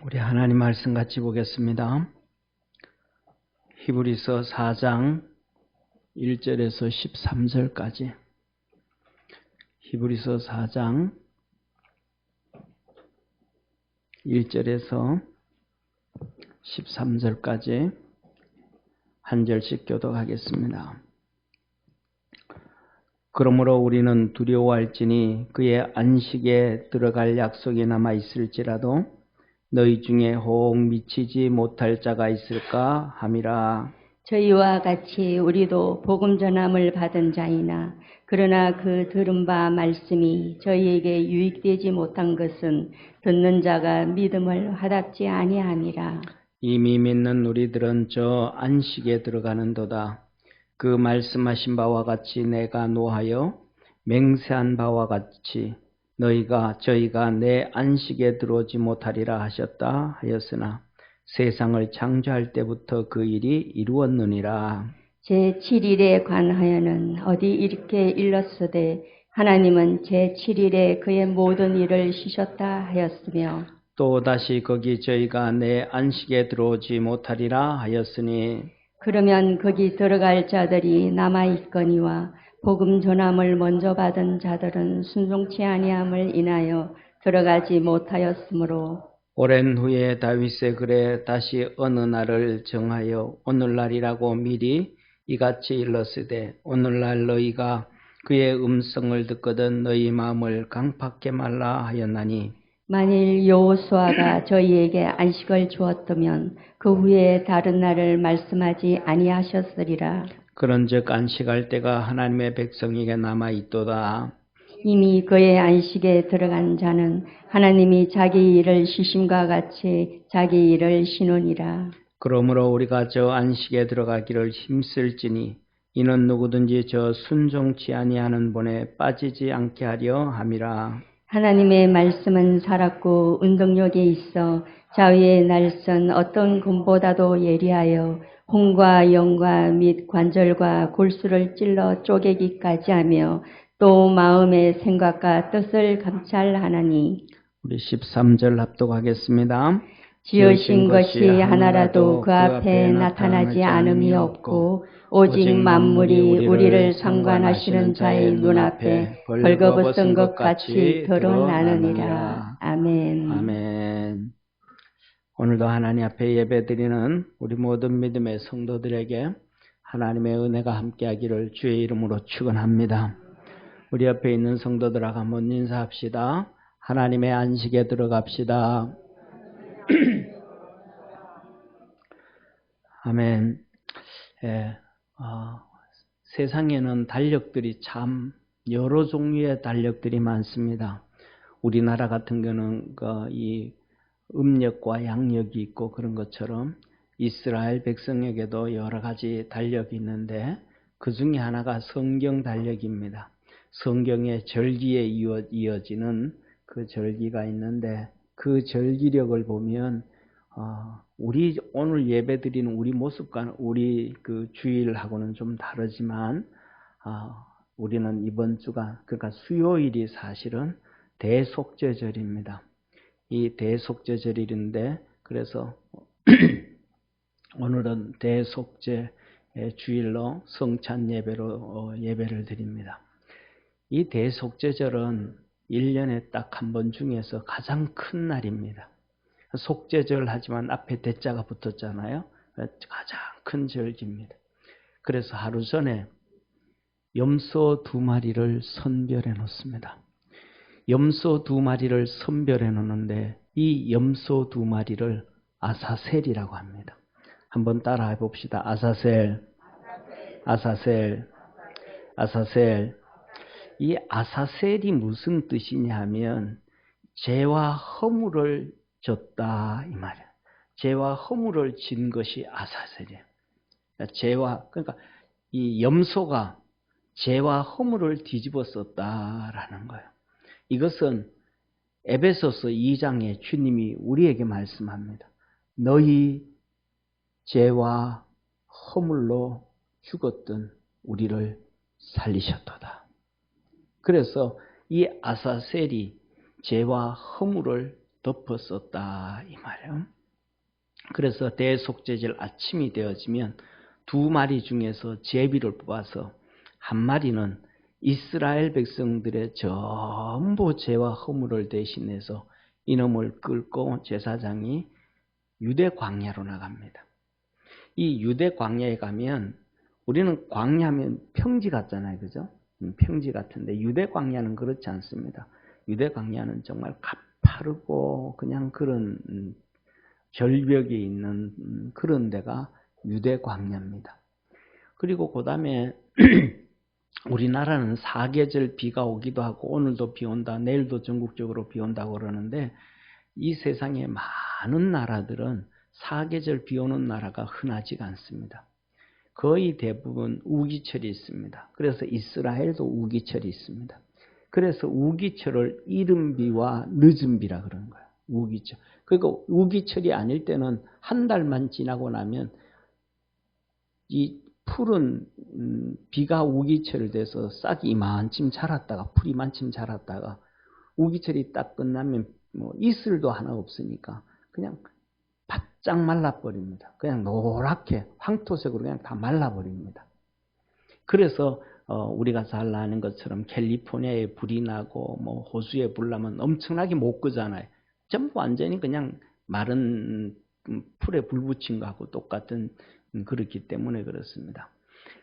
우리 하나님 말씀 같이 보겠습니다. 히브리서 4장 1절에서 13절까지. 히브리서 4장 1절에서 13절까지 한 절씩 교독하겠습니다. 그러므로 우리는 두려워할지니 그의 안식에 들어갈 약속이 남아 있을지라도 너희 중에 혹 미치지 못할 자가 있을까 함이라. 저희와 같이 우리도 복음 전함을 받은 자이나 그러나 그 들은 바 말씀이 저희에게 유익되지 못한 것은 듣는 자가 믿음을 와닿지 아니함이라. 이미 믿는 우리들은 저 안식에 들어가는도다. 그 말씀하신 바와 같이 내가 노하여 맹세한 바와 같이 저희가 내 안식에 들어오지 못하리라 하셨다 하였으나 세상을 창조할 때부터 그 일이 이루었느니라. 제7일에 관하여는 어디 이렇게 일렀으되 하나님은 제7일에 그의 모든 일을 쉬셨다 하였으며 또다시 거기 저희가 내 안식에 들어오지 못하리라 하였으니 그러면 거기 들어갈 자들이 남아있거니와 복음 전함을 먼저 받은 자들은 순종치 아니함을 인하여 들어가지 못하였으므로 오랜 후에 다윗의 글에 다시 어느 날을 정하여 오늘날이라고 미리 이같이 일렀으되 오늘날 너희가 그의 음성을 듣거든 너희 마음을 강팍케 말라 하였나니 만일 여호수아가 저희에게 안식을 주었다면 그 후에 다른 날을 말씀하지 아니하셨으리라. 그런즉 안식할 때가 하나님의 백성에게 남아 있도다. 이미 그의 안식에 들어간 자는 하나님이 자기 일을 쉬심과 같이 자기 일을 쉬느니라. 그러므로 우리가 저 안식에 들어가기를 힘쓸지니 이는 누구든지 저 순종치 아니하는 본에 빠지지 않게 하려 함이라. 하나님의 말씀은 살았고 운동력이 있어 자위의 날선 어떤 금보다도 예리하여 혼과 영과 및 관절과 골수를 찔러 쪼개기까지 하며 또 마음의 생각과 뜻을 감찰하나니 우리 13절 합독하겠습니다. 지으신 것이 하나라도 그 앞에 나타나지 않음이 없고 오직 만물이 우리를 상관하시는 자의 눈앞에 벌거벗은 것 같이 드러나느니라. 아멘. 아멘. 오늘도 하나님 앞에 예배드리는 우리 모든 믿음의 성도들에게 하나님의 은혜가 함께하기를 주의 이름으로 축원합니다. 우리 옆에 있는 성도들하고 한번 인사합시다. 하나님의 안식에 들어갑시다. 아멘. 세상에는 달력들이 참 여러 종류의 달력들이 많습니다. 우리나라 같은 경우는 이 음력과 양력이 있고 그런 것처럼 이스라엘 백성에게도 여러 가지 달력이 있는데 그 중에 하나가 성경 달력입니다. 성경의 절기에 이어지는 그 절기가 있는데 그 절기력을 보면 우리 오늘 예배드리는 우리 모습과 우리 그 주일하고는 좀 다르지만 우리는 이번 주가 그러니까 수요일이 사실은 대속죄절입니다. 이 대속죄절인데 그래서 오늘은 대속죄 주일로 성찬 예배로 예배를 드립니다. 이 대속죄절은 1년에 딱 한 번 중에서 가장 큰 날입니다. 속죄절 하지만 앞에 대자가 붙었잖아요. 가장 큰 절기입니다. 그래서 하루 전에 염소 2마리를 선별해 놓습니다. 염소 2마리를 선별해 놓는데 이 염소 2마리를 아사셀이라고 합니다. 한번 따라해 봅시다. 아사셀, 아사셀, 아사셀. 이 아사셀이 무슨 뜻이냐 하면 죄와 허물을 졌다 이 말이에요. 죄와 허물을 진 것이 아사셀이에요. 그러니까 이 염소가 죄와 허물을 뒤집어 썼다라는 거예요. 이것은 에베소서 2장에 주님이 우리에게 말씀합니다. 너희 죄와 허물로 죽었던 우리를 살리셨도다. 그래서 이 아사셀이 죄와 허물을 덮었었다 이 말이에요. 그래서 대속죄질 아침이 되어지면 두 마리 중에서 제비를 뽑아서 한 마리는 이스라엘 백성들의 전부 죄와 허물을 대신해서 이놈을 끌고 제사장이 유대 광야로 나갑니다. 이 유대 광야에 가면 우리는 광야면 평지 같잖아요. 그죠? 평지 같은데 유대 광야는 그렇지 않습니다. 유대 광야는 정말 가파르고 그냥 그런 절벽이 있는 그런 데가 유대 광야입니다. 그리고 그 다음에 우리나라는 사계절 비가 오기도 하고 오늘도 비 온다, 내일도 전국적으로 비 온다고 그러는데 이 세상에 많은 나라들은 사계절 비 오는 나라가 흔하지가 않습니다. 거의 대부분 우기철이 있습니다. 그래서 이스라엘도 우기철이 있습니다. 그래서 우기철을 이른 비와 늦은 비라 그러는 거예요. 우기철. 그리고 우기철이 아닐 때는 한 달만 지나고 나면 이 풀은 비가 우기철 돼서 싹이 이만큼 자랐다가 풀이 이만큼 자랐다가 우기철이 딱 끝나면 뭐 이슬도 하나 없으니까 그냥 바짝 말라버립니다. 그냥 노랗게 황토색으로 그냥 다 말라버립니다. 그래서 우리가 잘 아는 것처럼 캘리포니아에 불이 나고 뭐 호수에 불 나면 엄청나게 못 끄잖아요. 전부 완전히 그냥 마른 풀에 불 붙인 거하고 똑같은 그렇기 때문에 그렇습니다.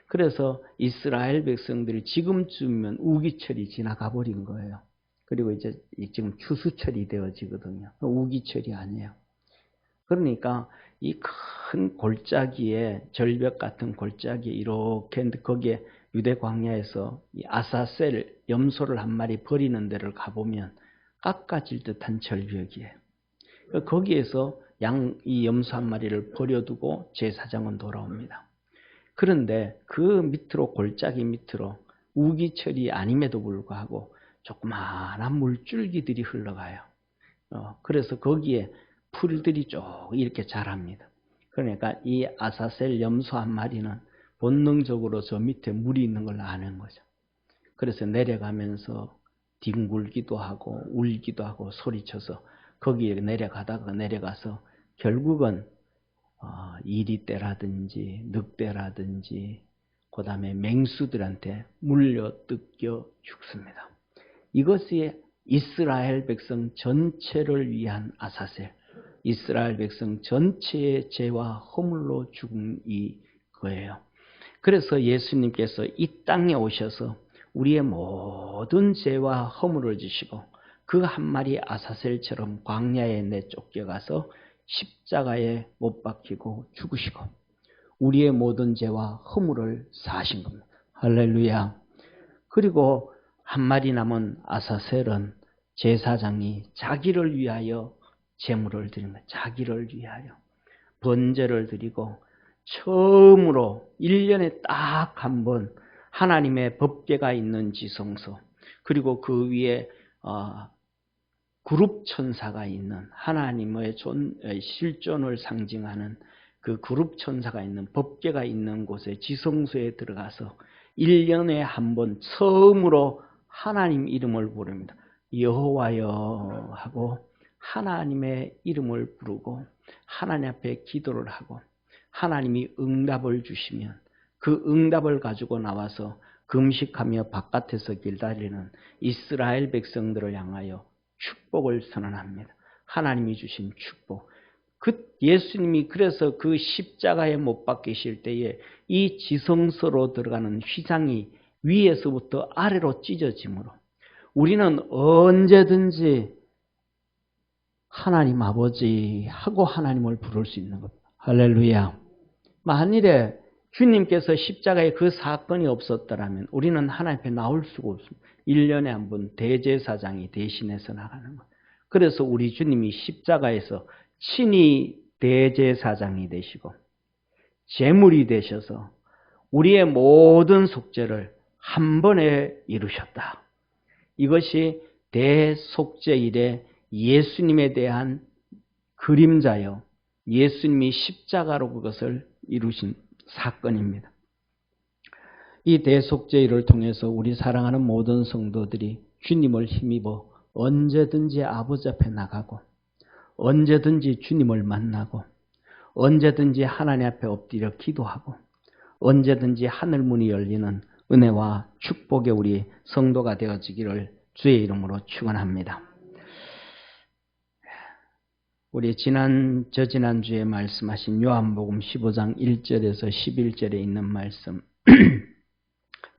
그래서 이스라엘 백성들이 지금쯤이면 우기철이 지나가 버린 거예요. 그리고 이제 지금 추수철이 되어지거든요. 우기철이 아니에요. 그러니까 이 큰 골짜기에 절벽 같은 골짜기에 이렇게 거기에 유대 광야에서 이 아사셀 염소를 한 마리 버리는 데를 가보면 깎아질 듯한 절벽이에요. 거기에서 이 염소 한 마리를 버려두고 제사장은 돌아옵니다. 그런데 그 밑으로 골짜기 밑으로 우기철이 아님에도 불구하고 조그마한 물줄기들이 흘러가요. 그래서 거기에 풀들이 쭉 이렇게 자랍니다. 그러니까 이 아사셀 염소 한 마리는 본능적으로 저 밑에 물이 있는 걸 아는 거죠. 그래서 내려가면서 뒹굴기도 하고 울기도 하고 소리쳐서 거기에 내려가서 결국은 이리떼라든지 늑대라든지 그 다음에 맹수들한테 물려 뜯겨 죽습니다. 이것이 이스라엘 백성 전체를 위한 아사셀, 이스라엘 백성 전체의 죄와 허물로 죽은 이거예요. 그래서 예수님께서 이 땅에 오셔서 우리의 모든 죄와 허물을 지시고 그 한 마리 아사셀처럼 광야에 내쫓겨가서 십자가에 못 박히고 죽으시고 우리의 모든 죄와 허물을 사하신 겁니다. 할렐루야. 그리고 한 마리 남은 아사셀은 제사장이 자기를 위하여 제물을 드린 거예요. 자기를 위하여 번제를 드리고 처음으로 1년에 딱 한 번 하나님의 법궤가 있는 지성소 그리고 그 위에 그룹 천사가 있는 하나님의 실존을 상징하는 그 그룹 천사가 있는 법궤가 있는 곳에 지성소에 들어가서 1년에 한 번 처음으로 하나님 이름을 부릅니다. 여호와여 하고 하나님의 이름을 부르고 하나님 앞에 기도를 하고 하나님이 응답을 주시면 그 응답을 가지고 나와서 금식하며 바깥에서 기다리는 이스라엘 백성들을 향하여 축복을 선언합니다. 하나님이 주신 축복. 예수님이 그래서 그 십자가에 못 박히실 때에 이 지성소로 들어가는 휘장이 위에서부터 아래로 찢어지므로 우리는 언제든지 하나님 아버지 하고 하나님을 부를 수 있는 겁니다. 할렐루야. 만일에 주님께서 십자가에 그 사건이 없었더라면 우리는 하나님 앞에 나올 수가 없습니다. 1년에 한 번 대제사장이 대신해서 나가는 것. 그래서 우리 주님이 십자가에서 친히 대제사장이 되시고 제물이 되셔서 우리의 모든 속죄를 한 번에 이루셨다. 이것이 대속죄일의 예수님에 대한 그림자요. 예수님이 십자가로 그것을 이루신 사건입니다. 이 대속죄일을 통해서 우리 사랑하는 모든 성도들이 주님을 힘입어 언제든지 아버지 앞에 나가고 언제든지 주님을 만나고 언제든지 하나님 앞에 엎드려 기도하고 언제든지 하늘 문이 열리는 은혜와 축복의 우리 성도가 되어지기를 주의 이름으로 축원합니다. 우리 저지난주에 말씀하신 요한복음 15장 1절에서 11절에 있는 말씀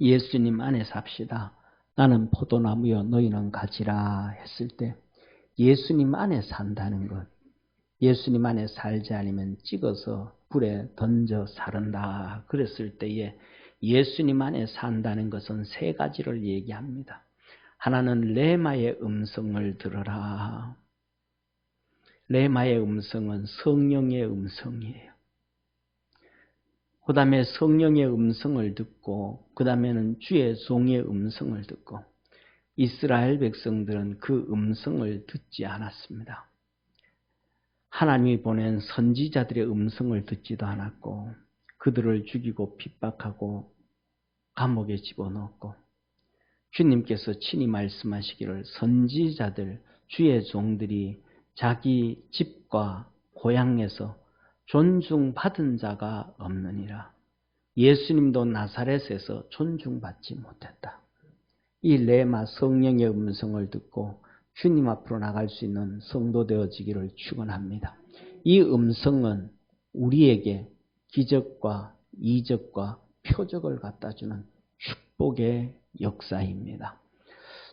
예수님 안에 삽시다. 나는 포도나무여 너희는 가지라 했을 때 예수님 안에 산다는 것, 예수님 안에 살지 않으면 찍어서 불에 던져 사른다 그랬을 때에 예수님 안에 산다는 것은 세 가지를 얘기합니다. 하나는 레마의 음성을 들으라. 레마의 음성은 성령의 음성이에요. 그 다음에 성령의 음성을 듣고 그 다음에는 주의 종의 음성을 듣고 이스라엘 백성들은 그 음성을 듣지 않았습니다. 하나님이 보낸 선지자들의 음성을 듣지도 않았고 그들을 죽이고 핍박하고 감옥에 집어넣었고 주님께서 친히 말씀하시기를 선지자들 주의 종들이 자기 집과 고향에서 존중받은 자가 없느니라. 예수님도 나사렛에서 존중받지 못했다. 이 레마 성령의 음성을 듣고 주님 앞으로 나갈 수 있는 성도 되어지기를 축원합니다. 이 음성은 우리에게 기적과 이적과 표적을 갖다주는 축복의 역사입니다.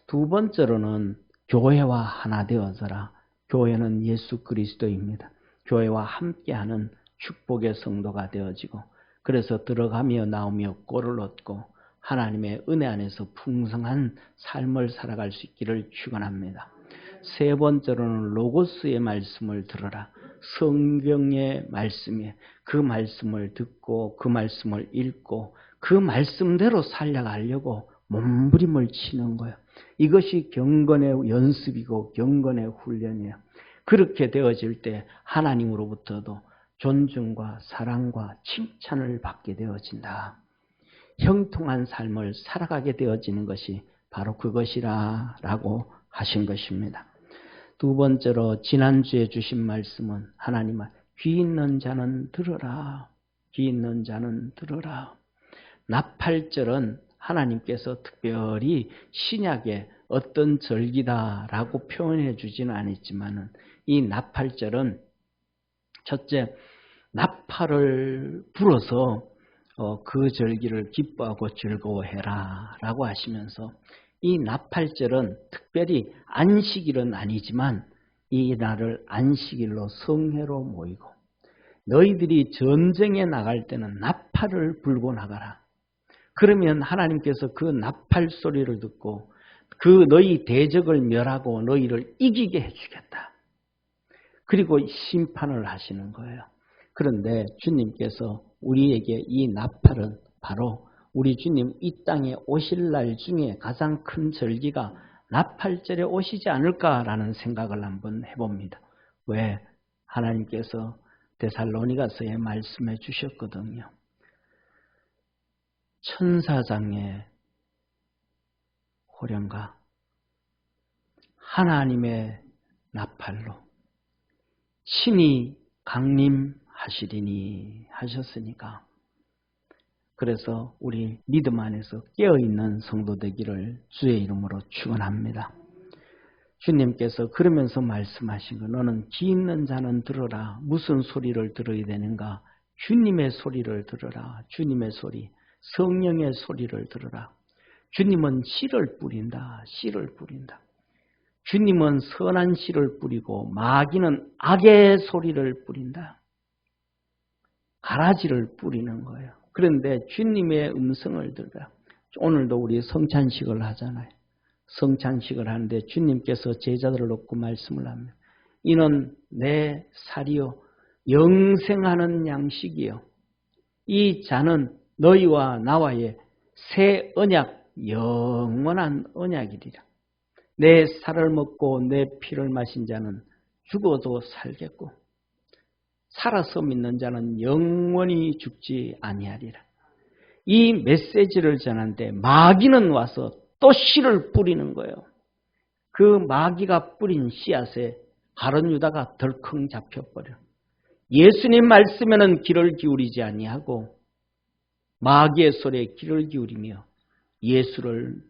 두 번째로는 교회와 하나 되어서라. 교회는 예수 그리스도입니다. 교회와 함께하는 축복의 성도가 되어지고 그래서 들어가며 나오며 꼴을 얻고 하나님의 은혜 안에서 풍성한 삶을 살아갈 수 있기를 축원합니다. 세 번째로는 로고스의 말씀을 들어라. 성경의 말씀에 그 말씀을 듣고 그 말씀을 읽고 그 말씀대로 살려가려고 몸부림을 치는 거예요. 이것이 경건의 연습이고 경건의 훈련이에요. 그렇게 되어질 때 하나님으로부터도 존중과 사랑과 칭찬을 받게 되어진다. 형통한 삶을 살아가게 되어지는 것이 바로 그것이라 라고 하신 것입니다. 두 번째로 지난주에 주신 말씀은 하나님은 귀 있는 자는 들으라. 귀 있는 자는 들으라. 나팔절은 하나님께서 특별히 신약에 어떤 절기다라고 표현해 주지는 않았지만 이 나팔절은 첫째 나팔을 불어서 그 절기를 기뻐하고 즐거워해라 라고 하시면서 이 나팔절은 특별히 안식일은 아니지만 이 날을 안식일로 성회로 모이고 너희들이 전쟁에 나갈 때는 나팔을 불고 나가라. 그러면 하나님께서 그 나팔 소리를 듣고 그 너희 대적을 멸하고 너희를 이기게 해주겠다. 그리고 심판을 하시는 거예요. 그런데 주님께서 우리에게 이 나팔은 바로 우리 주님 이 땅에 오실 날 중에 가장 큰 절기가 나팔절에 오시지 않을까라는 생각을 한번 해봅니다. 왜? 하나님께서 데살로니가서에 말씀해 주셨거든요. 천사장의 호령과 하나님의 나팔로 친히 강림하시리니 하셨으니까 그래서 우리 믿음 안에서 깨어있는 성도 되기를 주의 이름으로 축원합니다. 주님께서 그러면서 말씀하신 거 너는 귀 있는 자는 들어라. 무슨 소리를 들어야 되는가? 주님의 소리를 들어라. 주님의 소리, 성령의 소리를 들어라. 주님은 씨를 뿌린다. 씨를 뿌린다. 주님은 선한 씨를 뿌리고 마귀는 악의 소리를 뿌린다. 가라지를 뿌리는 거예요. 그런데 주님의 음성을 들어라. 오늘도 우리 성찬식을 하잖아요. 성찬식을 하는데 주님께서 제자들을 놓고 말씀을 합니다. 이는 내 살이요 영생하는 양식이요. 이 잔은 너희와 나와의 새 언약, 영원한 언약이리라. 내 살을 먹고 내 피를 마신 자는 죽어도 살겠고 살아서 믿는 자는 영원히 죽지 아니하리라. 이 메시지를 전하는데 마귀는 와서 또 씨를 뿌리는 거예요. 그 마귀가 뿌린 씨앗에 가룟 유다가 덜컹 잡혀버려. 예수님 말씀에는 귀를 기울이지 아니하고 마귀의 소리에 귀를 기울이며 예수님을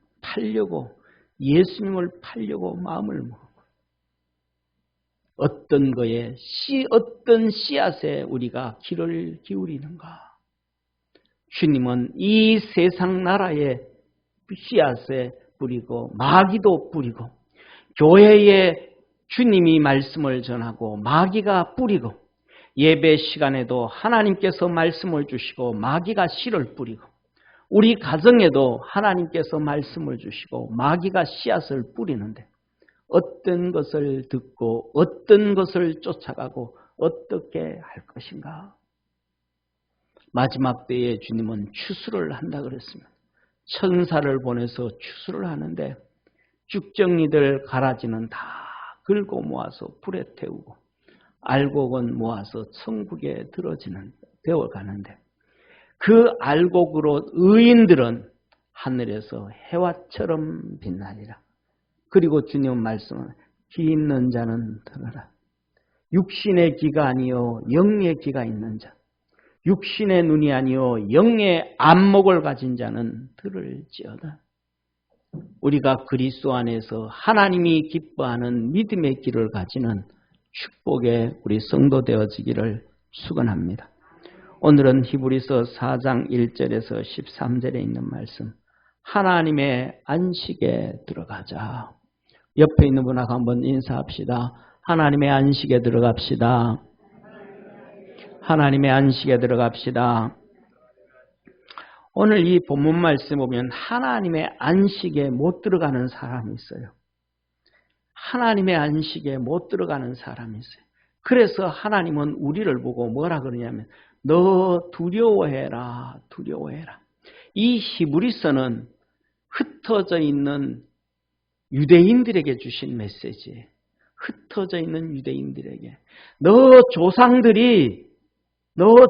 팔려고 마음을 먹고 어떤 씨앗에 우리가 귀를 기울이는가? 주님은 이 세상 나라의 씨앗에 뿌리고 마귀도 뿌리고 교회에 주님이 말씀을 전하고 마귀가 뿌리고 예배 시간에도 하나님께서 말씀을 주시고 마귀가 씨를 뿌리고 우리 가정에도 하나님께서 말씀을 주시고 마귀가 씨앗을 뿌리는데 어떤 것을 듣고 어떤 것을 쫓아가고 어떻게 할 것인가? 마지막 때에 주님은 추수를 한다 그랬습니다. 천사를 보내서 추수를 하는데 쭉정이들 가라지는 다 긁고 모아서 불에 태우고 알곡은 모아서 천국에 되어가는데 그 알곡으로 의인들은 하늘에서 해와처럼 빛나리라. 그리고 주님은 말씀은 귀 있는 자는 들으라. 육신의 귀가 아니요 영의 귀가 있는 자, 육신의 눈이 아니요 영의 안목을 가진 자는 들을지어다. 우리가 그리스도 안에서 하나님이 기뻐하는 믿음의 길을 가지는 축복의 우리 성도 되어지기를 축원합니다. 오늘은 히브리서 4장 1절에서 13절에 있는 말씀, 하나님의 안식에 들어가자. 옆에 있는 분하고 한번 인사합시다. 하나님의 안식에 들어갑시다. 하나님의 안식에 들어갑시다. 오늘 이 본문 말씀 보면 하나님의 안식에 못 들어가는 사람이 있어요. 하나님의 안식에 못 들어가는 사람이 있어요. 그래서 하나님은 우리를 보고 뭐라 그러냐면 너 두려워해라. 이 히브리서는 흩어져 있는 유대인들에게 주신 메시지예요. 흩어져 있는 유대인들에게 너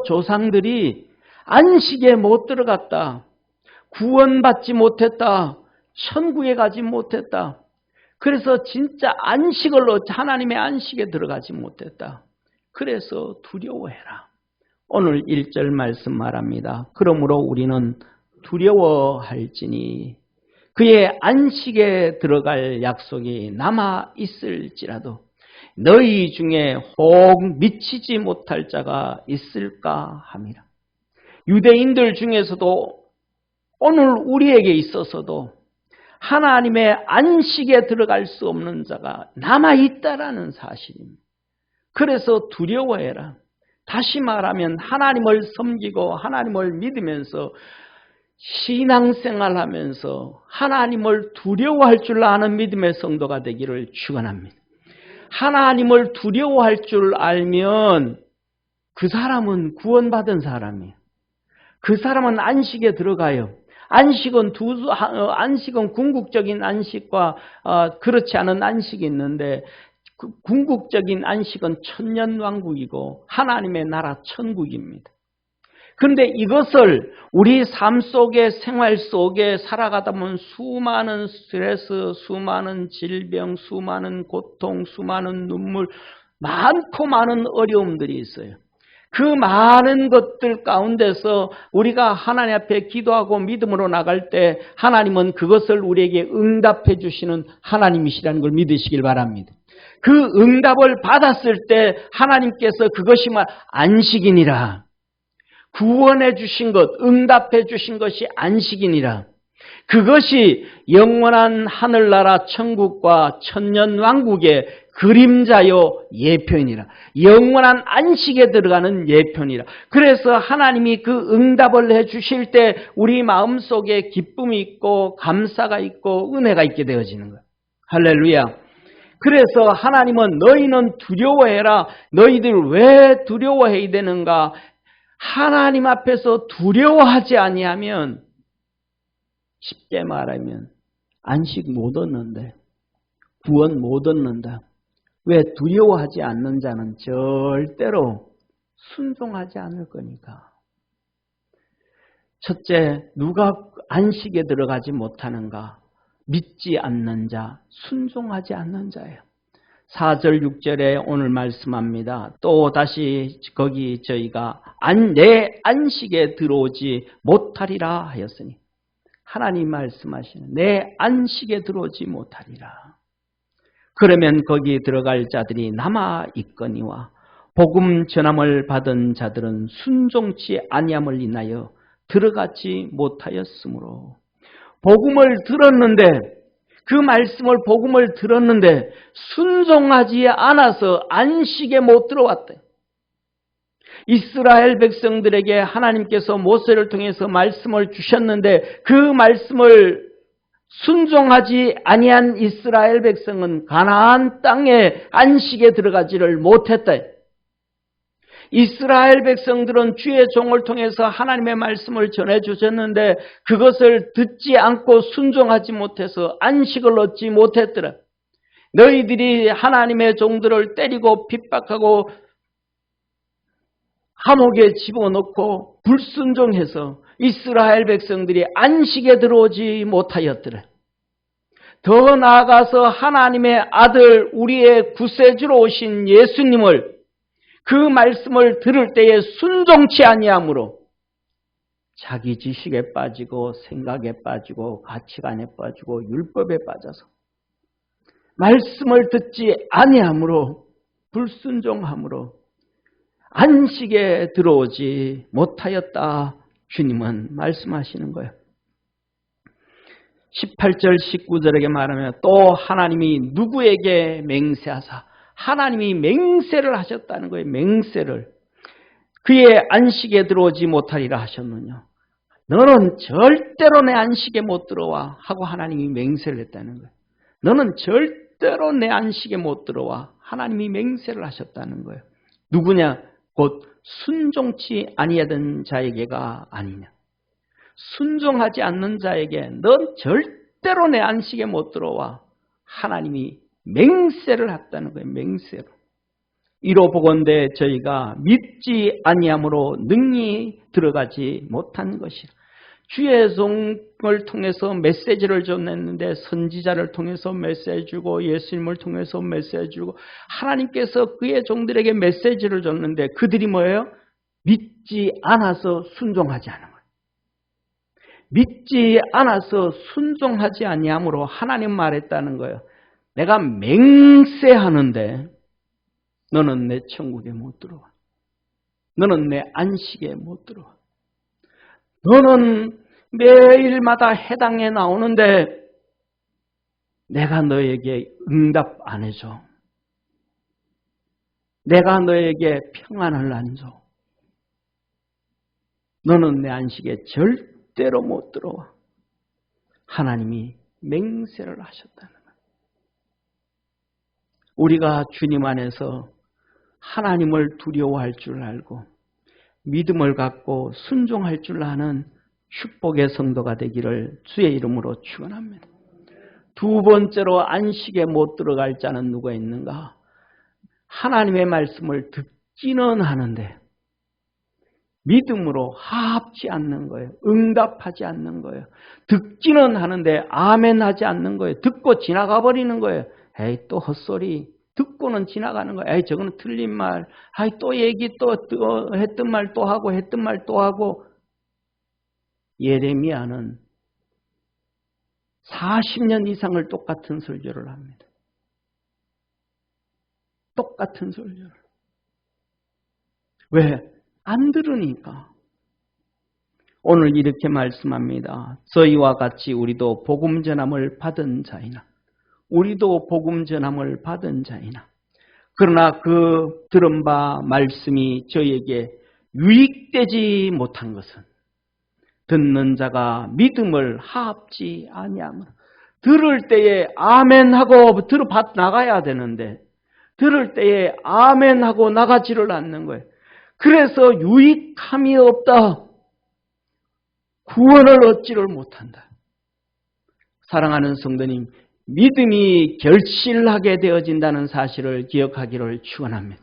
조상들이 안식에 못 들어갔다. 구원받지 못했다. 천국에 가지 못했다. 그래서 진짜 하나님의 안식에 들어가지 못했다. 그래서 두려워해라. 오늘 1절 말씀 말합니다. 그러므로 우리는 두려워할지니 그의 안식에 들어갈 약속이 남아 있을지라도 너희 중에 혹 미치지 못할 자가 있을까 함이라. 유대인들 중에서도 오늘 우리에게 있어서도 하나님의 안식에 들어갈 수 없는 자가 남아있다라는 사실입니다. 그래서 두려워해라. 다시 말하면 하나님을 섬기고 하나님을 믿으면서 신앙생활하면서 하나님을 두려워할 줄 아는 믿음의 성도가 되기를 축원합니다. 하나님을 두려워할 줄 알면 그 사람은 구원받은 사람이에요. 그 사람은 안식에 들어가요. 안식은 궁극적인 안식과 그렇지 않은 안식이 있는데 궁극적인 안식은 천년왕국이고 하나님의 나라 천국입니다. 그런데 이것을 우리 삶 속에 생활 속에 살아가다 보면 수많은 스트레스, 수많은 질병, 수많은 고통, 수많은 눈물, 많고 많은 어려움들이 있어요. 그 많은 것들 가운데서 우리가 하나님 앞에 기도하고 믿음으로 나갈 때 하나님은 그것을 우리에게 응답해 주시는 하나님이시라는 걸 믿으시길 바랍니다. 그 응답을 받았을 때 하나님께서 그것이 안식이니라. 구원해 주신 것, 응답해 주신 것이 안식이니라. 그것이 영원한 하늘나라 천국과 천년왕국의 그림자요 예표이니라. 영원한 안식에 들어가는 예표니라. 그래서 하나님이 그 응답을 해 주실 때 우리 마음속에 기쁨이 있고 감사가 있고 은혜가 있게 되어지는 거예요. 할렐루야. 그래서 하나님은 너희는 두려워해라. 너희들 왜 두려워해야 되는가? 하나님 앞에서 두려워하지 아니하면 쉽게 말하면 안식 못 얻는데 구원 못 얻는다. 왜? 두려워하지 않는 자는 절대로 순종하지 않을 거니까. 첫째, 누가 안식에 들어가지 못하는가? 믿지 않는 자, 순종하지 않는 자예요. 4절 6절에 오늘 말씀합니다. 또 다시 거기 저희가 내 안식에 들어오지 못하리라 하였으니, 하나님 말씀하시는 내 안식에 들어오지 못하리라. 그러면 거기 들어갈 자들이 남아 있거니와 복음 전함을 받은 자들은 순종치 아니함을 인하여 들어가지 못하였으므로. 복음을 들었는데, 그 말씀을 복음을 들었는데 순종하지 않아서 안식에 못 들어왔대. 이스라엘 백성들에게 하나님께서 모세를 통해서 말씀을 주셨는데 그 말씀을 순종하지 아니한 이스라엘 백성은 가나안 땅에 안식에 들어가지를 못했다. 이스라엘 백성들은 주의 종을 통해서 하나님의 말씀을 전해주셨는데 그것을 듣지 않고 순종하지 못해서 안식을 얻지 못했더라. 너희들이 하나님의 종들을 때리고 핍박하고 감옥에 집어넣고 불순종해서 이스라엘 백성들이 안식에 들어오지 못하였더라. 더 나아가서 하나님의 아들, 우리의 구세주로 오신 예수님을, 그 말씀을 들을 때에 순종치 아니하므로 자기 지식에 빠지고 생각에 빠지고 가치관에 빠지고 율법에 빠져서 말씀을 듣지 아니하므로 불순종함으로 안식에 들어오지 못하였다. 주님은 말씀하시는 거예요. 18절 19절에게 말하면 또 하나님이 누구에게 맹세하사, 하나님이 맹세를 하셨다는 거예요. 맹세를. 그의 안식에 들어오지 못하리라 하셨느냐. 너는 절대로 내 안식에 못 들어와 하고 하나님이 맹세를 했다는 거예요. 너는 절대로 내 안식에 못 들어와. 하나님이 맹세를 하셨다는 거예요. 누구냐? 곧 순종치 아니하던 자에게가 아니냐. 순종하지 않는 자에게 넌 절대로 내 안식에 못 들어와. 하나님이 맹세를 했다는 거예요. 맹세로. 이로 보건대 저희가 믿지 아니함으로 능히 들어가지 못한 것이라. 주의 종을 통해서 메시지를 전했는데 선지자를 통해서 메시지 주고 예수님을 통해서 메시지 주고 하나님께서 그의 종들에게 메시지를 줬는데 그들이 뭐예요? 믿지 않아서 순종하지 않은 거예요. 믿지 않아서 순종하지 아니함으로 하나님 말했다는 거예요. 내가 맹세하는데 너는 내 천국에 못 들어와. 너는 내 안식에 못 들어와. 너는 매일마다 해당에 나오는데 내가 너에게 응답 안 해줘. 내가 너에게 평안을 안 줘. 너는 내 안식에 절대로 못 들어와. 하나님이 맹세를 하셨다는 거예요. 우리가 주님 안에서 하나님을 두려워할 줄 알고 믿음을 갖고 순종할 줄 아는 축복의 성도가 되기를 주의 이름으로 축원합니다. 두 번째로 안식에 못 들어갈 자는 누가 있는가? 하나님의 말씀을 듣기는 하는데 믿음으로 합치 않는 거예요. 응답하지 않는 거예요. 듣기는 하는데 아멘하지 않는 거예요. 듣고 지나가 버리는 거예요. 에이 또 헛소리. 듣고는 지나가는 거예요. 에이 저거는 틀린 말. 아이 또 얘기 또 했던 말 또 하고 했던 말 또 하고. 예레미야는 40년 이상을 똑같은 설교를 합니다. 똑같은 설교를. 왜? 안 들으니까. 오늘 이렇게 말씀합니다. 저희와 같이 우리도 복음 전함을 받은 자이나 우리도 복음 전함을 받은 자이나 그러나 그 들은 바 말씀이 저희에게 유익되지 못한 것은 듣는 자가 믿음을 합지 아니하므로. 들을 때에 아멘하고 들어받 나가야 되는데 들을 때에 아멘하고 나가지를 않는 거예요. 그래서 유익함이 없다. 구원을 얻지를 못한다. 사랑하는 성도님, 믿음이 결실하게 되어진다는 사실을 기억하기를 축원합니다.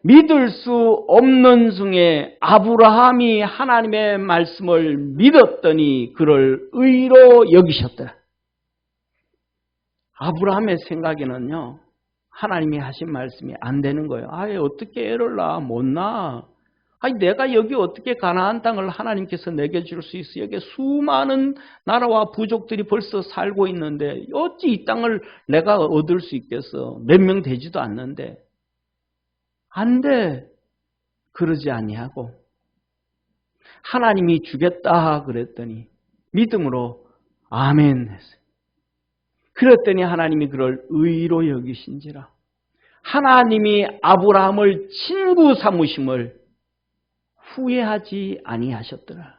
믿을 수 없는 중에 아브라함이 하나님의 말씀을 믿었더니 그를 의로 여기셨더라. 아브라함의 생각에는요, 하나님이 하신 말씀이 안 되는 거예요. 아예 어떻게 애를 낳아? 못 낳아. 아니 내가 여기 어떻게 가나안 땅을 하나님께서 내게 줄 수 있어? 여기 수많은 나라와 부족들이 벌써 살고 있는데 어찌 이 땅을 내가 얻을 수 있겠어? 몇 명 되지도 않는데. 안 돼. 그러지 아니하고 하나님이 주겠다 그랬더니 믿음으로 아멘 했어요. 그랬더니 하나님이 그를 의로 여기신지라. 하나님이 아브라함을 친구 삼으심을 후회하지 아니하셨더라.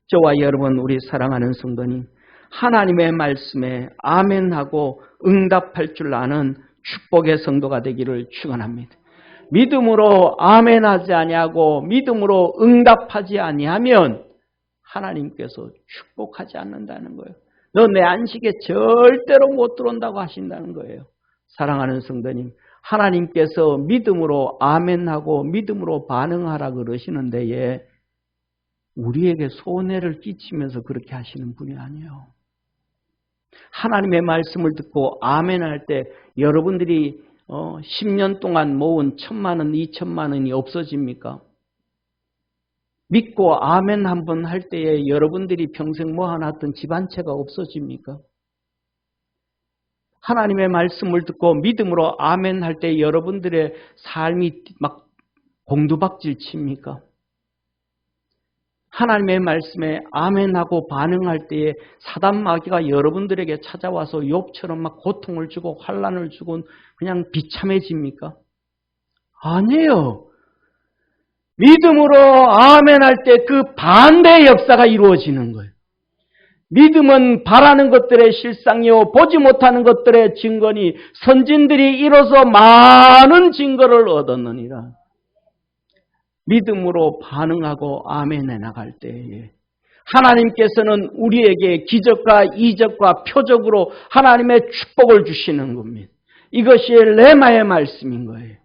저와 여러분 우리 사랑하는 성도님, 하나님의 말씀에 아멘하고 응답할 줄 아는 축복의 성도가 되기를 축원합니다. 믿음으로 아멘하지 아니하고 믿음으로 응답하지 아니하면 하나님께서 축복하지 않는다는 거예요. 너 내 안식에 절대로 못 들어온다고 하신다는 거예요. 사랑하는 성도님, 하나님께서 믿음으로 아멘하고 믿음으로 반응하라 그러시는 데에 우리에게 손해를 끼치면서 그렇게 하시는 분이 아니에요. 하나님의 말씀을 듣고 아멘할 때 여러분들이 10년 동안 모은 1,000만 원, 2,000만 원이 없어집니까? 믿고 아멘 한번 할 때에 여러분들이 평생 모아놨던 집 한 채가 없어집니까? 하나님의 말씀을 듣고 믿음으로 아멘 할 때 여러분들의 삶이 막 공두박질 칩니까? 하나님의 말씀에 아멘하고 반응할 때에 사단 마귀가 여러분들에게 찾아와서 욥처럼 막 고통을 주고 환난을 주고 그냥 비참해집니까? 아니에요. 믿음으로 아멘할 때 그 반대의 역사가 이루어지는 거예요. 믿음은 바라는 것들의 실상이요 보지 못하는 것들의 증거니 선진들이 이로써 많은 증거를 얻었느니라. 믿음으로 반응하고 아멘해 나갈 때에 하나님께서는 우리에게 기적과 이적과 표적으로 하나님의 축복을 주시는 겁니다. 이것이 레마의 말씀인 거예요.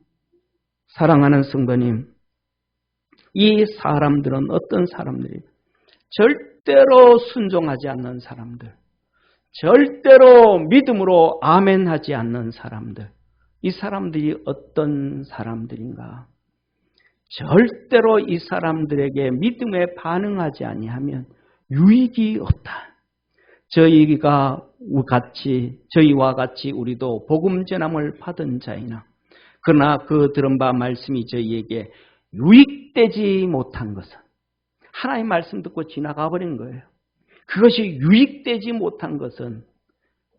사랑하는 성도님, 이 사람들은 어떤 사람들이에요? 절대로 순종하지 않는 사람들, 절대로 믿음으로 아멘하지 않는 사람들, 이 사람들이 어떤 사람들인가? 절대로 이 사람들에게 믿음에 반응하지 아니하면 유익이 없다. 저희와 같이 우리도 복음 전함을 받은 자이나 그러나 그 들은 바 말씀이 저희에게 유익되지 못한 것은 하나님 말씀 듣고 지나가 버린 거예요. 그것이 유익되지 못한 것은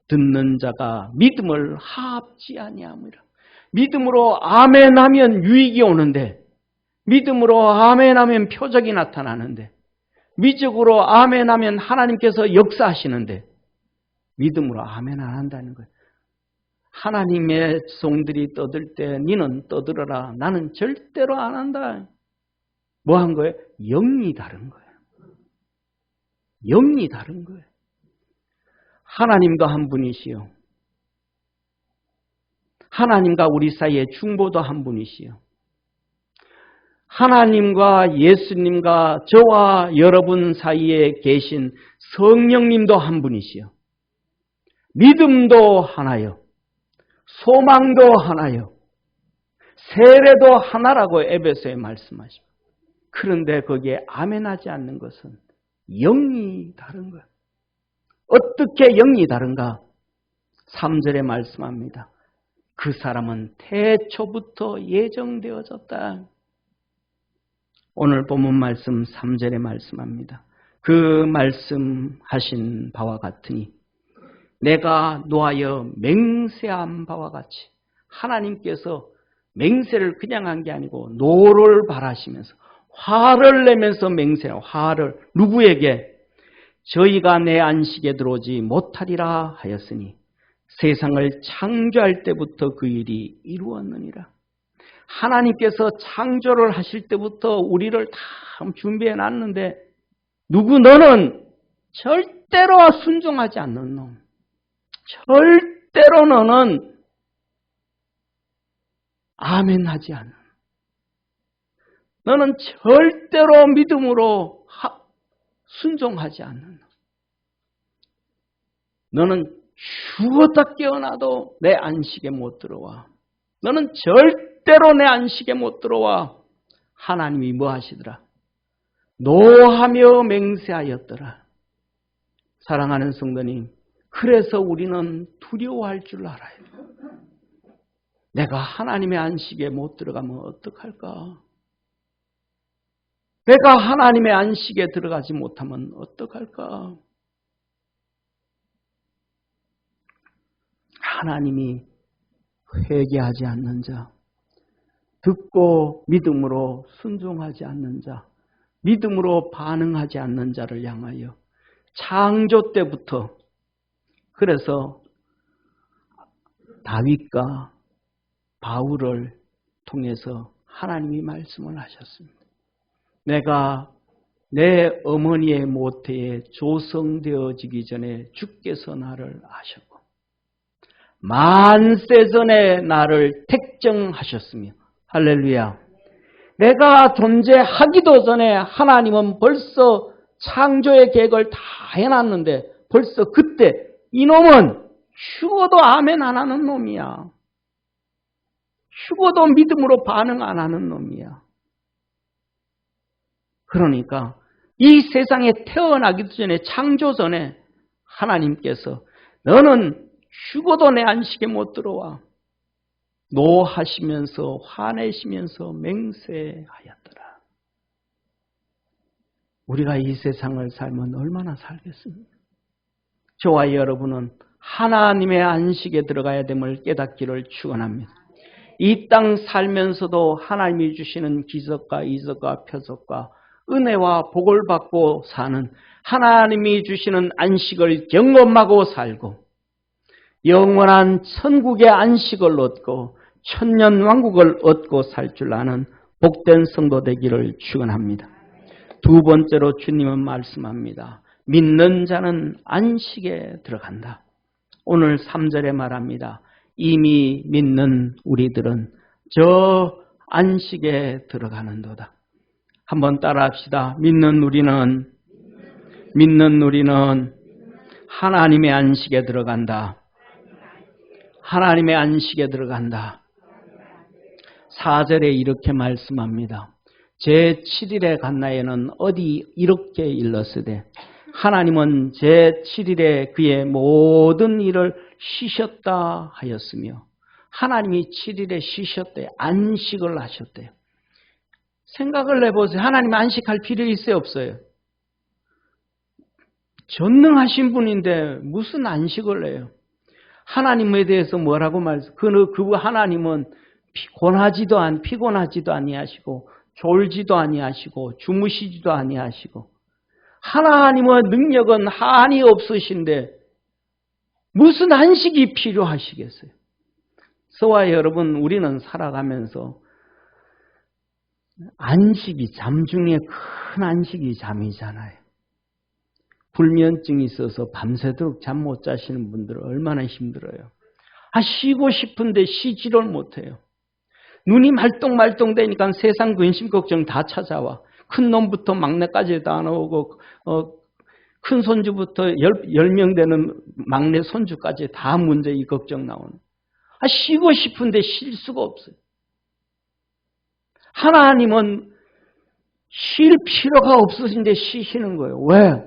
듣는 자가 믿음을 합지 아니하므라. 믿음으로 아멘하면 유익이 오는데 믿음으로 아멘하면 표적이 나타나는데 믿음으로 아멘하면 하나님께서 역사하시는데 믿음으로 아멘 안 한다는 거예요. 하나님의 종들이 떠들 때 니는 떠들어라. 나는 절대로 안 한다. 뭐 한 거예요? 영이 다른 거예요. 영이 다른 거예요. 하나님도 한 분이시요. 하나님과 우리 사이에 중보도 한 분이시요. 하나님과 예수님과 저와 여러분 사이에 계신 성령님도 한 분이시요. 믿음도 하나요. 소망도 하나요. 세례도 하나라고 에베소에 말씀하십니다. 그런데 거기에 아멘하지 않는 것은 영이 다른 거예요. 어떻게 영이 다른가? 3절에 말씀합니다. 그 사람은 태초부터 예정되어졌다. 오늘 본문 말씀 3절에 말씀합니다. 그 말씀하신 바와 같으니 내가 노하여 맹세한 바와 같이 하나님께서 맹세를 그냥 한 게 아니고 노를 바라시면서 화를 내면서 맹세한 화를 누구에게? 저희가 내 안식에 들어오지 못하리라 하였으니 세상을 창조할 때부터 그 일이 이루었느니라. 하나님께서 창조를 하실 때부터 우리를 다 준비해 놨는데 누구 너는 절대로 순종하지 않는 놈. 절대로 너는 아멘하지 않는 너는 절대로 믿음으로 순종하지 않는 너는 죽었다 깨어나도 내 안식에 못 들어와. 너는 절대로 내 안식에 못 들어와. 하나님이 뭐 하시더라? 노하며 맹세하였더라. 사랑하는 성도님, 그래서 우리는 두려워할 줄 알아요. 내가 하나님의 안식에 못 들어가면 어떡할까? 내가 하나님의 안식에 들어가지 못하면 어떡할까? 하나님이 회개하지 않는 자, 듣고 믿음으로 순종하지 않는 자, 믿음으로 반응하지 않는 자를 향하여 창조 때부터, 그래서 다윗과 바울을 통해서 하나님이 말씀을 하셨습니다. 내가 내 어머니의 모태에 조성되어지기 전에 주께서 나를 아셨고 만세 전에 나를 택정하셨으며, 할렐루야. 내가 존재하기도 전에 하나님은 벌써 창조의 계획을 다 해놨는데 벌써 그때 이놈은 죽어도 아멘 안 하는 놈이야. 죽어도 믿음으로 반응 안 하는 놈이야. 그러니까 이 세상에 태어나기도 전에, 창조 전에 하나님께서 너는 죽어도 내 안식에 못 들어와. 노하시면서 화내시면서 맹세하였더라. 우리가 이 세상을 살면 얼마나 살겠습니까? 저와 여러분은 하나님의 안식에 들어가야 됨을 깨닫기를 축원합니다. 이 땅 살면서도 하나님이 주시는 기적과 이적과 표적과 은혜와 복을 받고 사는, 하나님이 주시는 안식을 경험하고 살고 영원한 천국의 안식을 얻고 천년 왕국을 얻고 살 줄 아는 복된 성도 되기를 축원합니다. 두 번째로 주님은 말씀합니다. 믿는 자는 안식에 들어간다. 오늘 3절에 말합니다. 이미 믿는 우리들은 저 안식에 들어가는도다. 한번 따라합시다. 믿는 우리는 하나님의 안식에 들어간다. 하나님의 안식에 들어간다. 4절에 이렇게 말씀합니다. 제7일에 간나에는 어디 이렇게 일렀으되 하나님은 제7일에 그의 모든 일을 쉬셨다 하였으며, 하나님이 7일에 쉬셨대요. 안식을 하셨대요. 생각을 해보세요. 하나님 안식할 필요 있어요, 없어요? 전능하신 분인데 무슨 안식을 해요? 하나님에 대해서 뭐라고 말해서 그 하나님은 피곤하지도 아니하시고 졸지도 아니하시고 주무시지도 아니하시고, 하나님의 능력은 한이 없으신데 무슨 안식이 필요하시겠어요? 저와 여러분, 우리는 살아가면서 안식이, 잠 중에 큰 안식이 잠이잖아요. 불면증이 있어서 밤새도록 잠 못 자시는 분들은 얼마나 힘들어요. 쉬고 싶은데 쉬지를 못해요. 눈이 말똥말똥 되니까 세상 근심 걱정 다 찾아와. 큰 놈부터 막내까지 다 나오고 큰 손주부터 10명 되는 막내 손주까지 다 문제, 이 걱정 나오는. 쉬고 싶은데 쉴 수가 없어요. 하나님은 쉴 필요가 없으신데 쉬시는 거예요. 왜?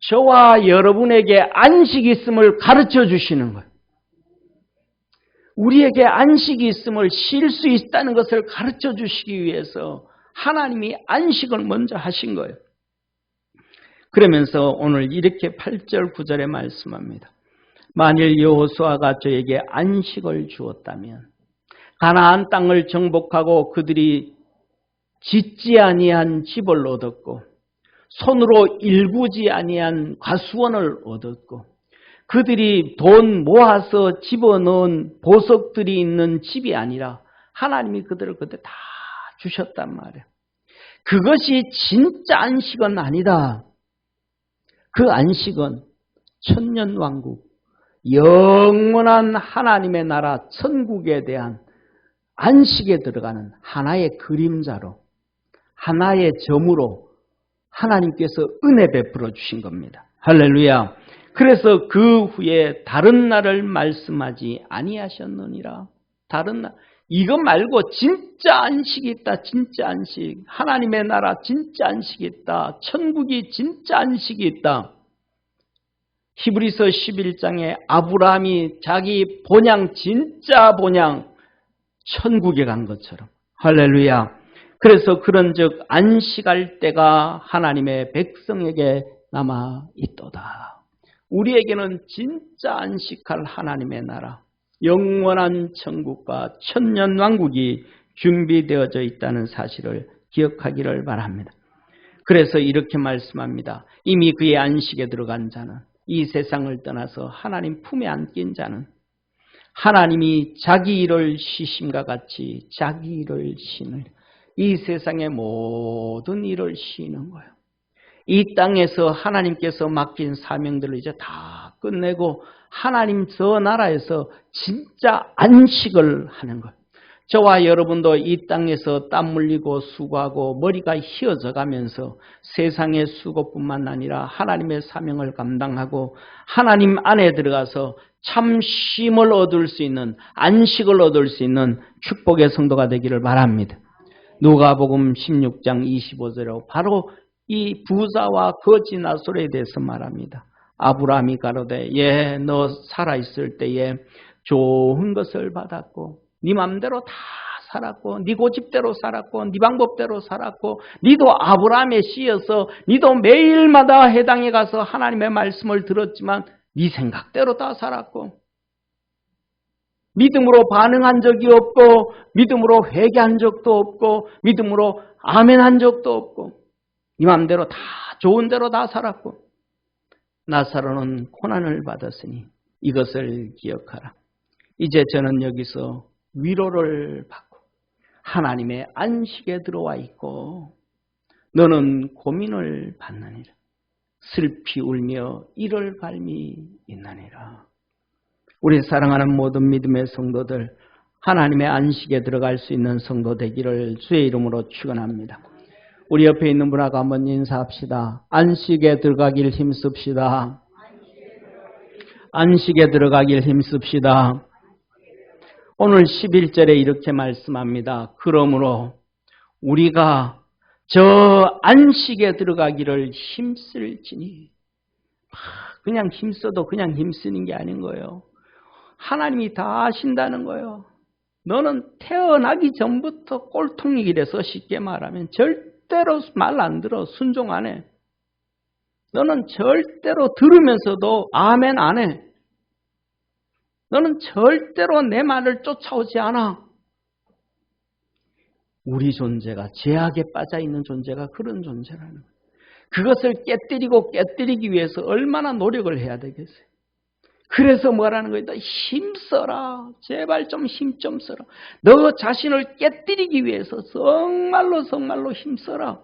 저와 여러분에게 안식이 있음을 가르쳐 주시는 거예요. 우리에게 안식이 있음을, 쉴 수 있다는 것을 가르쳐 주시기 위해서 하나님이 안식을 먼저 하신 거예요. 그러면서 오늘 이렇게 8절 9절에 말씀합니다. 만일 여호수아가 저에게 안식을 주었다면 가나안 땅을 정복하고 그들이 짓지 아니한 집을 얻었고 손으로 일구지 아니한 과수원을 얻었고 그들이 돈 모아서 집어넣은 보석들이 있는 집이 아니라 하나님이 그들을 그때 다 주셨단 말이에요. 그것이 진짜 안식은 아니다. 그 안식은 천년왕국, 영원한 하나님의 나라 천국에 대한 안식에 들어가는 하나의 그림자로, 하나의 점으로 하나님께서 은혜 베풀어 주신 겁니다. 할렐루야. 그래서 그 후에 다른 날을 말씀하지 아니하셨느니라. 다른 날. 이거 말고 진짜 안식이 있다. 진짜 안식. 하나님의 나라 진짜 안식이 있다. 천국이 진짜 안식이 있다. 히브리서 11장에 아브라함이 자기 본향, 진짜 본향, 천국에 간 것처럼. 할렐루야. 그래서 그런즉 안식할 때가 하나님의 백성에게 남아 있도다. 우리에게는 진짜 안식할 하나님의 나라, 영원한 천국과 천년 왕국이 준비되어져 있다는 사실을 기억하기를 바랍니다. 그래서 이렇게 말씀합니다. 이미 그의 안식에 들어간 자는, 이 세상을 떠나서 하나님 품에 안긴 자는 하나님이 자기 일을 쉬심과 같이 자기 일을 쉬는, 이 세상의 모든 일을 쉬는 거예요. 이 땅에서 하나님께서 맡긴 사명들을 이제 다 끝내고 하나님 저 나라에서 진짜 안식을 하는 거예요. 저와 여러분도 이 땅에서 땀 흘리고 수고하고 머리가 휘어져 가면서 세상의 수고뿐만 아니라 하나님의 사명을 감당하고 하나님 안에 들어가서 참 쉼을 얻을 수 있는, 안식을 얻을 수 있는 축복의 성도가 되기를 바랍니다. 누가복음 16장 25절로 바로 이 부자와 거지 나솔에 대해서 말합니다. 아브라함이 가로되 예, 너 살아있을 때에 좋은 것을 받았고 네 맘대로 다 살았고 네 고집대로 살았고 네 방법대로 살았고 네도 아브라함의 씨여서 네도 매일마다 해당에 가서 하나님의 말씀을 들었지만 네 생각대로 다 살았고 믿음으로 반응한 적이 없고 믿음으로 회개한 적도 없고 믿음으로 아멘한 적도 없고 네 맘대로 다 좋은 대로 다 살았고 나사로는 고난을 받았으니 이것을 기억하라. 이제 저는 여기서 위로를 받고 하나님의 안식에 들어와 있고 너는 고민을 받느니라. 슬피 울며 이를 갈미 있느니라. 우리 사랑하는 모든 믿음의 성도들, 하나님의 안식에 들어갈 수 있는 성도 되기를 주의 이름으로 축원합니다. 우리 옆에 있는 분하고 한번 인사합시다. 안식에 들어가길 힘씁시다. 안식에 들어가길 힘씁시다. 오늘 11절에 이렇게 말씀합니다. 그러므로 우리가 저 안식에 들어가기를 힘쓸지니, 그냥 힘써도 그냥 힘쓰는 게 아닌 거예요. 하나님이 다 아신다는 거예요. 너는 태어나기 전부터 꼴통이래서 쉽게 말하면 절대로 말 안 들어. 순종 안 해. 너는 절대로 들으면서도 아멘 안 해. 너는 절대로 내 말을 쫓아오지 않아. 우리 존재가 죄악에 빠져 있는 존재가 그런 존재라는 거예요. 그것을 깨뜨리기 위해서 얼마나 노력을 해야 되겠어요. 그래서 뭐라는 거예요? 너 힘써라. 제발 좀 힘 좀 써라. 너 자신을 깨뜨리기 위해서 정말로 힘써라.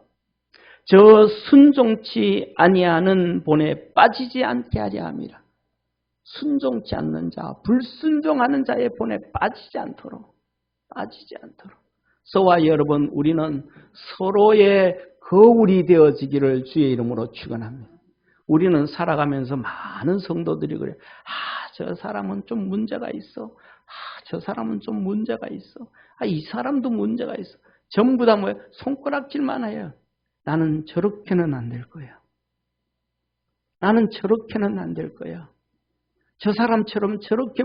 저 순종치 아니하는 본에 빠지지 않게 하려 함이라. 순종치 않는 자, 불순종하는 자의 본에 빠지지 않도록. 저와 여러분, 우리는 서로의 거울이 되어지기를 주의 이름으로 축원합니다. 우리는 살아가면서 많은 성도들이 그래요. 저 사람은 좀 문제가 있어. 저 사람은 좀 문제가 있어. 이 사람도 문제가 있어. 전부 다 뭐예요? 손가락질만 해요. 나는 저렇게는 안 될 거야. 나는 저렇게는 안 될 거야. 저 사람처럼 저렇게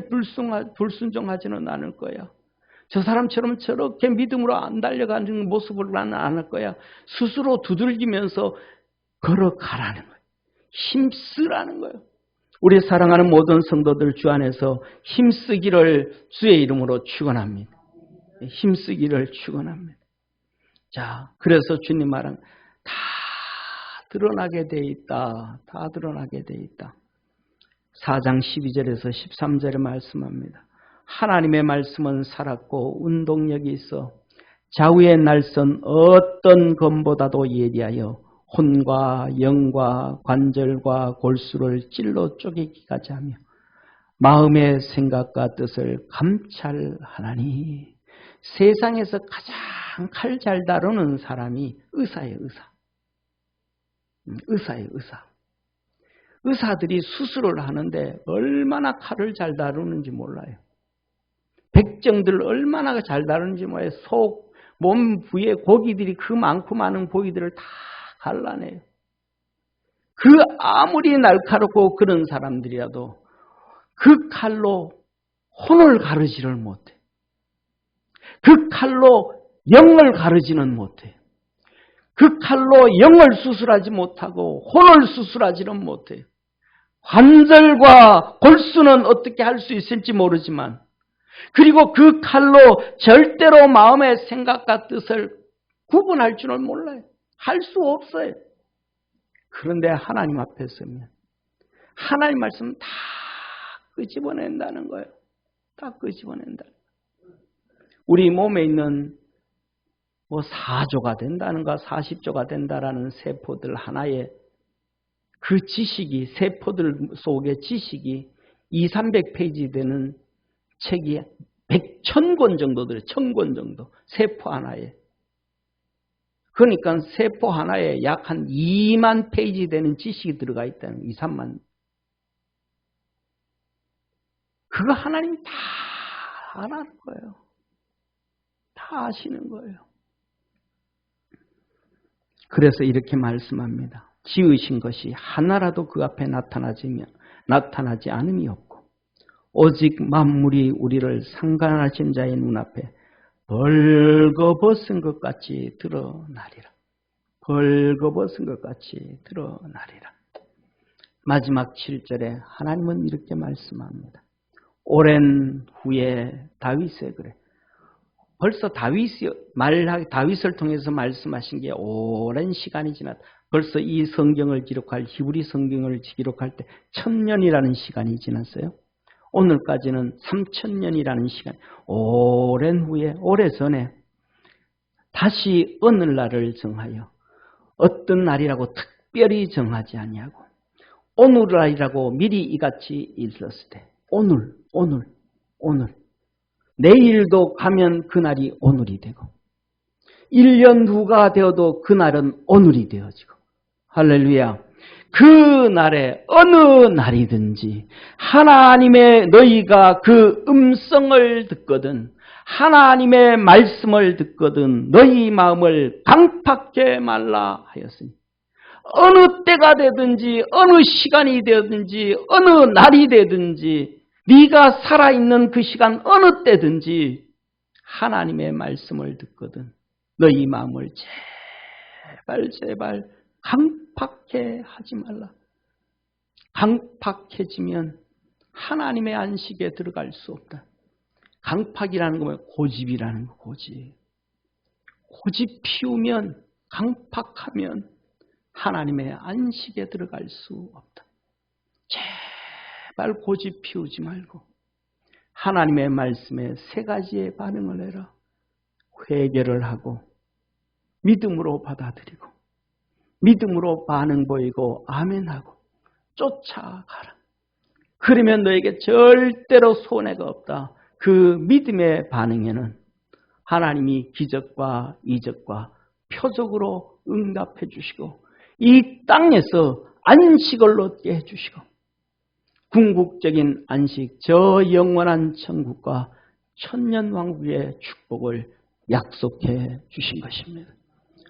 불순종하지는 않을 거야. 저 사람처럼 저렇게 믿음으로 안 달려가는 모습을 나는 안 할 거야. 스스로 두들기면서 걸어가라는 거예요. 힘쓰라는 거예요. 우리 사랑하는 모든 성도들 주 안에서 힘쓰기를 주의 이름으로 축원합니다. 힘쓰기를 축원합니다. 자, 그래서 주님 말은 다 드러나게 돼 있다. 다 드러나게 돼 있다. 4장 12절에서 13절에 말씀합니다. 하나님의 말씀은 살았고 운동력이 있어 좌우의 날선 어떤 검보다도 예리하여 혼과 영과 관절과 골수를 찔러 쪼개기까지 하며 마음의 생각과 뜻을 감찰하나니. 세상에서 가장 칼 잘 다루는 사람이 의사예요. 의사예요. 의사. 의사들이 수술을 하는데 얼마나 칼을 잘 다루는지 몰라요. 백정들 얼마나 잘 다루는지 몰라요. 속, 몸 부위에 고기들이 그 많고 많은 고기들을 다 갈라내요. 그 아무리 날카롭고 그런 사람들이라도 그 칼로 혼을 가르지를 못해. 그 칼로 영을 가르지는 못해. 그 칼로 영을 수술하지 못하고 혼을 수술하지는 못해요. 관절과 골수는 어떻게 할 수 있을지 모르지만, 그리고 그 칼로 절대로 마음의 생각과 뜻을 구분할 줄은 몰라요. 할 수 없어요. 그런데 하나님 앞에 서면 하나님 말씀은 다 끄집어낸다는 거예요. 다 끄집어낸다. 우리 몸에 있는 4조가 된다는가 40조가 된다라는 세포들 하나에 그 지식이, 세포들 속의 지식이 200~300페이지 되는 책이 1,000권 정도 들어요. 1,000권 정도. 세포 하나에. 그러니까 세포 하나에 약 한 2만 페이지 되는 지식이 들어가 있다는 2, 3만. 그거 하나님이 다 아는 거예요. 다 아시는 거예요. 그래서 이렇게 말씀합니다. 지으신 것이 하나라도 그 앞에 나타나지 않음이 없고 오직 만물이 우리를 상관하신 자의 눈앞에 벌거벗은 것 같이 드러나리라. 벌거벗은 것 같이 드러나리라. 마지막 7절에 하나님은 이렇게 말씀합니다. 오랜 후에 다윗에 그래. 벌써 다윗을 통해서 말씀하신 게 오랜 시간이 지났다. 벌써 이 성경을 기록할 히브리 성경을 기록할 때 1000년이라는 시간이 지났어요. 오늘까지는 3000년이라는 시간. 오랜 후에 오래전에 다시 어느 날을 정하여 어떤 날이라고 특별히 정하지 아니하고 오늘날이라고 미리 이같이 일렀을 때 오늘 내일도 가면 그날이 오늘이 되고 1년 후가 되어도 그날은 오늘이 되어지고 할렐루야. 그 날에 어느 날이든지 하나님의 너희가 그 음성을 듣거든 하나님의 말씀을 듣거든 너희 마음을 강팍게 말라 하였으니 어느 때가 되든지 어느 시간이 되든지 어느 날이 되든지 네가 살아있는 그 시간 어느 때든지 하나님의 말씀을 듣거든 너희 마음을 제발 강팍해 하지 말라. 강팍해지면 하나님의 안식에 들어갈 수 없다. 강팍이라는 건 고집이라는 거, 고집. 고집 피우면, 강팍하면 하나님의 안식에 들어갈 수 없다. 제발 고집 피우지 말고 하나님의 말씀에 3가지의 반응을 해라. 회개를 하고 믿음으로 받아들이고 믿음으로 반응 보이고 아멘하고 쫓아가라. 그러면 너에게 절대로 손해가 없다. 그 믿음의 반응에는 하나님이 기적과 이적과 표적으로 응답해 주시고 이 땅에서 안식을 얻게 해주시고 궁극적인 안식, 저 영원한 천국과 천년왕국의 축복을 약속해 주신 것입니다.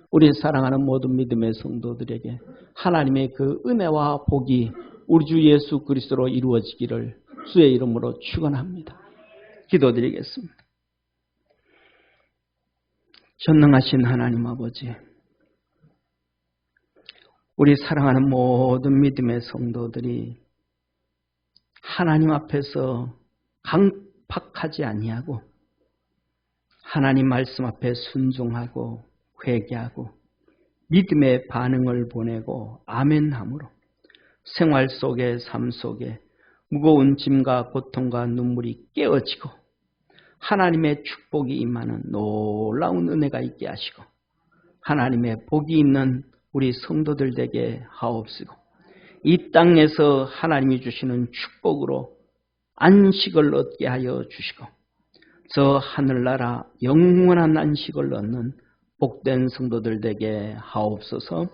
우리 사랑하는 모든 믿음의 성도들에게 하나님의 그 은혜와 복이 우리 주 예수 그리스도로 이루어지기를 주의 이름으로 축원합니다. 기도드리겠습니다. 전능하신 하나님 아버지, 우리 사랑하는 모든 믿음의 성도들이 하나님 앞에서 강팍하지 아니하고 하나님 말씀 앞에 순종하고 회개하고 믿음의 반응을 보내고 아멘함으로 생활 속에 삶 속에 무거운 짐과 고통과 눈물이 깨어지고 하나님의 축복이 임하는 놀라운 은혜가 있게 하시고 하나님의 복이 있는 우리 성도들 되게 하옵시고 이 땅에서 하나님이 주시는 축복으로 안식을 얻게 하여 주시고 저 하늘나라 영원한 안식을 얻는 복된 성도들 되게 하옵소서.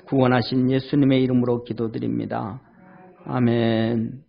구원하신 예수님의 이름으로 기도드립니다. 아멘.